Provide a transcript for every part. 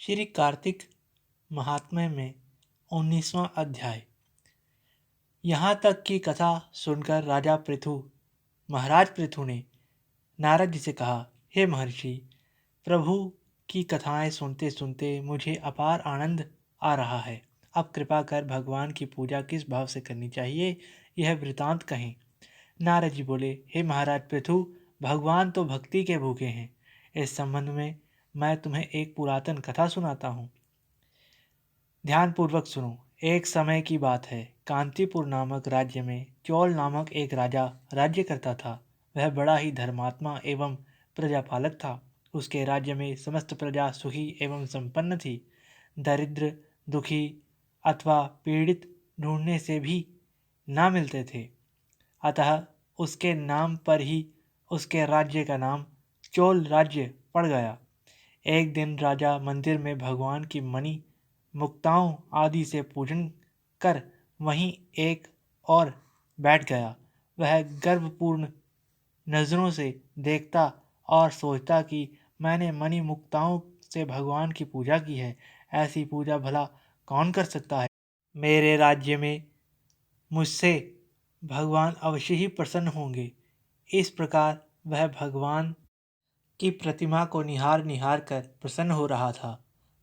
श्री कार्तिक महात्म्य में 19वां अध्याय। यहाँ तक की कथा सुनकर राजा महाराज पृथु ने नारद जी से कहा, हे महर्षि, प्रभु की कथाएं सुनते सुनते मुझे अपार आनंद आ रहा है। अब कृपा कर भगवान की पूजा किस भाव से करनी चाहिए, यह वृतांत कहें। नारद जी बोले, हे महाराज पृथु, भगवान तो भक्ति के भूखे हैं। इस संबंध में मैं तुम्हें एक पुरातन कथा सुनाता हूँ, ध्यानपूर्वक सुनो। एक समय की बात है, कांतिपुर नामक राज्य में चौल नामक एक राजा राज्य करता था। वह बड़ा ही धर्मात्मा एवं प्रजापालक था। उसके राज्य में समस्त प्रजा सुखी एवं संपन्न थी। दरिद्र, दुखी अथवा पीड़ित ढूंढने से भी ना मिलते थे। अतः उसके नाम पर ही उसके राज्य का नाम चोल राज्य पड़ गया। एक दिन राजा मंदिर में भगवान की मणि मुक्ताओं आदि से पूजन कर वहीं एक और बैठ गया। वह गर्वपूर्ण नज़रों से देखता और सोचता कि मैंने मणि मुक्ताओं से भगवान की पूजा की है, ऐसी पूजा भला कौन कर सकता है। मेरे राज्य में मुझसे भगवान अवश्य ही प्रसन्न होंगे। इस प्रकार वह भगवान की प्रतिमा को निहार निहार कर प्रसन्न हो रहा था।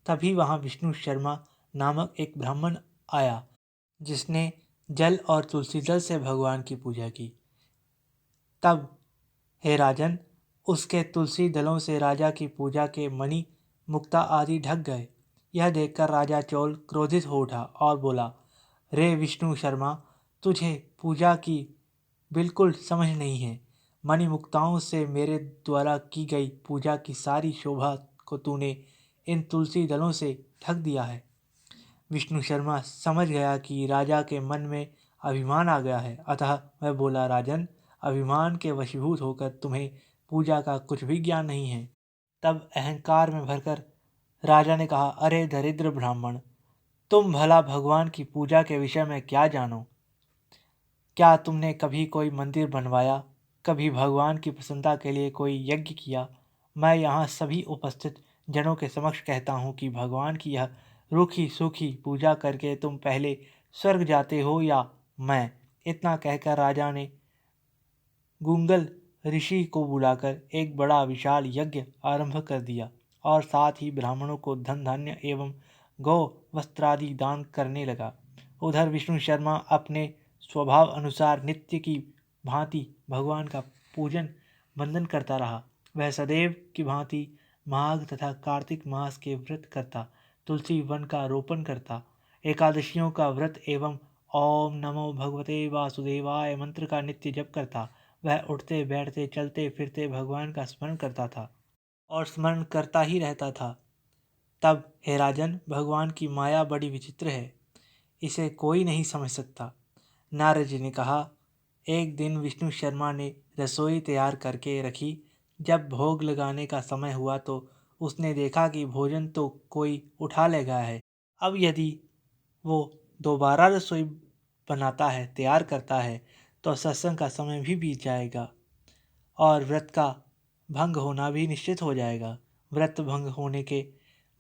तभी वहाँ विष्णु शर्मा नामक एक ब्राह्मण आया, जिसने जल और तुलसी दल से भगवान की पूजा की। तब हे राजन, उसके तुलसी दलों से राजा की पूजा के मणि मुक्ता आदि ढक गए। यह देखकर राजा चोल क्रोधित हो उठा और बोला, रे विष्णु शर्मा, तुझे पूजा की बिल्कुल समझ नहीं है। मणि मुक्ताओं से मेरे द्वारा की गई पूजा की सारी शोभा को तूने इन तुलसी दलों से ढक दिया है। विष्णु शर्मा समझ गया कि राजा के मन में अभिमान आ गया है। अतः वह बोला, राजन, अभिमान के वशीभूत होकर तुम्हें पूजा का कुछ भी ज्ञान नहीं है। तब अहंकार में भरकर राजा ने कहा, अरे दरिद्र ब्राह्मण, तुम भला भगवान की पूजा के विषय में क्या जानो। क्या तुमने कभी कोई मंदिर बनवाया, कभी भगवान की प्रसन्नता के लिए कोई यज्ञ किया। मैं यहाँ सभी उपस्थित जनों के समक्ष कहता हूँ कि भगवान की यह रूखी सूखी पूजा करके तुम पहले स्वर्ग जाते हो या मैं। इतना कहकर राजा ने गुंगल ऋषि को बुलाकर एक बड़ा विशाल यज्ञ आरंभ कर दिया और साथ ही ब्राह्मणों को धन धान्य एवं गौ वस्त्रादि दान करने लगा। उधर विष्णु शर्मा अपने स्वभाव अनुसार नित्य की भांति भगवान का पूजन वंदन करता रहा। वह सदैव की भांति माघ तथा कार्तिक मास के व्रत करता, तुलसी वन का रोपण करता, एकादशियों का व्रत एवं ओम नमो भगवते वासुदेवाय मंत्र का नित्य जप करता। वह उठते बैठते चलते फिरते भगवान का स्मरण करता था और स्मरण करता ही रहता था। तब हे राजन, भगवान की माया बड़ी विचित्र है, इसे कोई नहीं समझ सकता। नारद जी ने कहा, एक दिन विष्णु शर्मा ने रसोई तैयार करके रखी। जब भोग लगाने का समय हुआ तो उसने देखा कि भोजन तो कोई उठा ले गया है। अब यदि वो दोबारा रसोई बनाता है, तैयार करता है, तो सत्संग का समय भी बीत जाएगा और व्रत का भंग होना भी निश्चित हो जाएगा। व्रत भंग होने के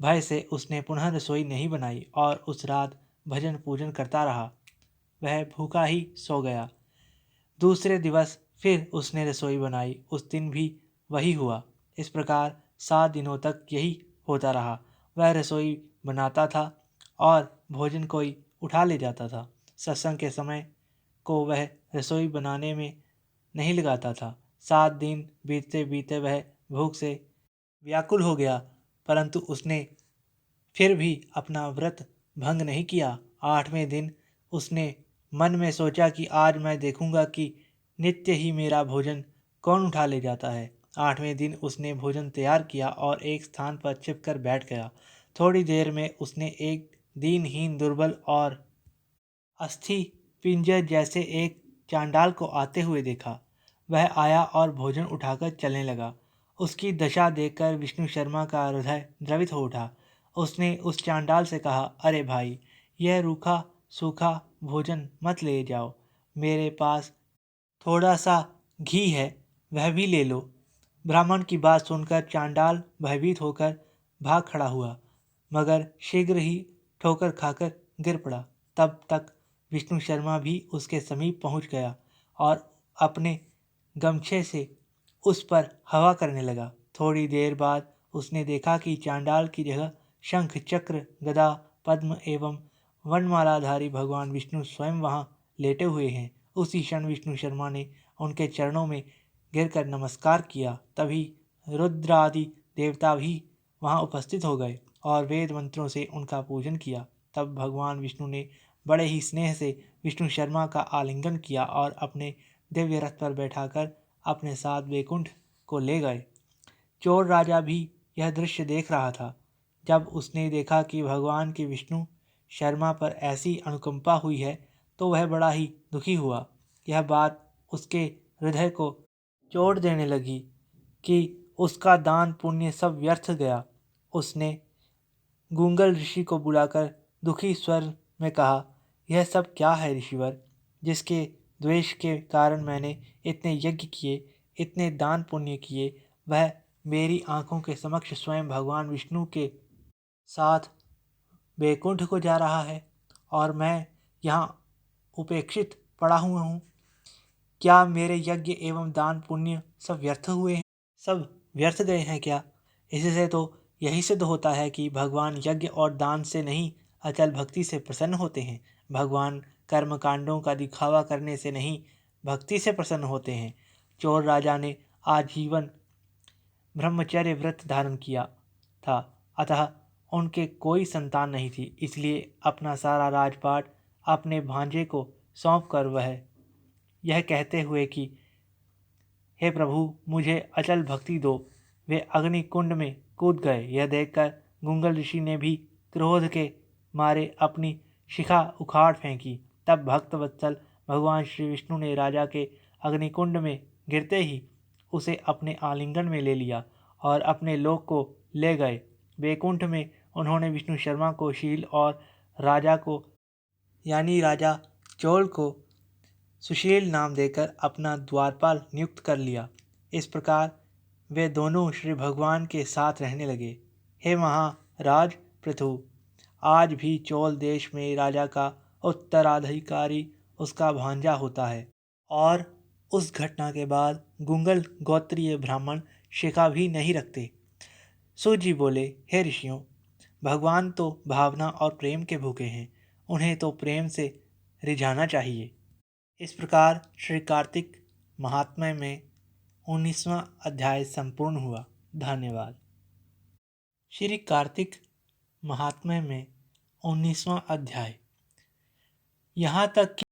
भय से उसने पुनः रसोई नहीं बनाई और उस रात भजन पूजन करता रहा। वह भूखा ही सो गया। दूसरे दिवस फिर उसने रसोई बनाई। उस दिन भी वही हुआ। इस प्रकार 7 दिनों तक यही होता रहा। वह रसोई बनाता था और भोजन कोई उठा ले जाता था। सत्संग के समय को वह रसोई बनाने में नहीं लगाता था। 7 दिन बीतते बीतते वह भूख से व्याकुल हो गया, परंतु उसने फिर भी अपना व्रत भंग नहीं किया। 8वें दिन उसने मन में सोचा कि आज मैं देखूंगा कि नित्य ही मेरा भोजन कौन उठा ले जाता है। 8वें दिन उसने भोजन तैयार किया और एक स्थान पर छिपकर बैठ गया। थोड़ी देर में उसने एक दीनहीन, दुर्बल और अस्थि पिंजर जैसे एक चांडाल को आते हुए देखा। वह आया और भोजन उठाकर चलने लगा। उसकी दशा देखकर विष्णु शर्मा का हृदय द्रवित हो उठा। उसने उस चांडाल से कहा, अरे भाई, यह रूखा सूखा भोजन मत ले जाओ। मेरे पास थोड़ा सा घी है, वह भी ले लो। ब्राह्मण की बात सुनकर चांडाल भयभीत होकर भाग खड़ा हुआ। मगर शीघ्र ही ठोकर खाकर गिर पड़ा। तब तक विष्णु शर्मा भी उसके समीप पहुंच गया और अपने गमछे से उस पर हवा करने लगा। थोड़ी देर बाद उसने देखा कि चांडाल की जगह शंख, चक्र, गदा, पद्म एवं वनमालाधारी भगवान विष्णु स्वयं वहां लेटे हुए हैं। उसी क्षण विष्णु शर्मा ने उनके चरणों में गिरकर नमस्कार किया। तभी रुद्र आदि देवता भी वहां उपस्थित हो गए और वेद मंत्रों से उनका पूजन किया। तब भगवान विष्णु ने बड़े ही स्नेह से विष्णु शर्मा का आलिंगन किया और अपने दिव्य रथ पर बैठाकर अपने साथ वैकुंठ को ले गए। चोर राजा भी यह दृश्य देख रहा था। जब उसने देखा कि भगवान की विष्णु शर्मा पर ऐसी अनुकंपा हुई है तो वह बड़ा ही दुखी हुआ। यह बात उसके हृदय को चोट देने लगी कि उसका दान पुण्य सब व्यर्थ गया। उसने गूंगल ऋषि को बुलाकर दुखी स्वर में कहा, यह सब क्या है ऋषिवर, जिसके द्वेष के कारण मैंने इतने यज्ञ किए, इतने दान पुण्य किए, वह मेरी आंखों के समक्ष स्वयं भगवान विष्णु के साथ वैकुंठ को जा रहा है और मैं यहाँ उपेक्षित पड़ा हुआ हूँ। क्या मेरे यज्ञ एवं दान पुण्य सब व्यर्थ हुए हैं, सब व्यर्थ गए हैं क्या? इससे तो यही सिद्ध होता है कि भगवान यज्ञ और दान से नहीं, अचल भक्ति से प्रसन्न होते हैं। भगवान कर्म कांडों का दिखावा करने से नहीं, भक्ति से प्रसन्न होते हैं। चोर राजा ने आजीवन ब्रह्मचर्य व्रत धारण किया था, अतः उनके कोई संतान नहीं थी। इसलिए अपना सारा राजपाट अपने भांजे को सौंप कर वह यह कहते हुए कि हे प्रभु, मुझे अचल भक्ति दो, वे अग्नि कुंड में कूद गए। यह देखकर गुंगल ऋषि ने भी क्रोध के मारे अपनी शिखा उखाड़ फेंकी। तब भक्त वत्सल भगवान श्री विष्णु ने राजा के अग्निकुंड में गिरते ही उसे अपने आलिंगन में ले लिया और अपने लोक को ले गए। वैकुंठ में उन्होंने विष्णु शर्मा को शील और राजा को यानी राजा चोल को सुशील नाम देकर अपना द्वारपाल नियुक्त कर लिया। इस प्रकार वे दोनों श्री भगवान के साथ रहने लगे। हे महाराज पृथु, आज भी चोल देश में राजा का उत्तराधिकारी उसका भांजा होता है और उस घटना के बाद गुंगल गोत्रीय ब्राह्मण शिखा भी नहीं रखते। सूत जी बोले, हे ऋषियों, भगवान तो भावना और प्रेम के भूखे हैं, उन्हें तो प्रेम से रिझाना चाहिए। इस प्रकार श्री कार्तिक महात्म्य में 19वां अध्याय संपूर्ण हुआ। धन्यवाद। श्री कार्तिक महात्म्य में 19वां अध्याय। यहाँ तक कि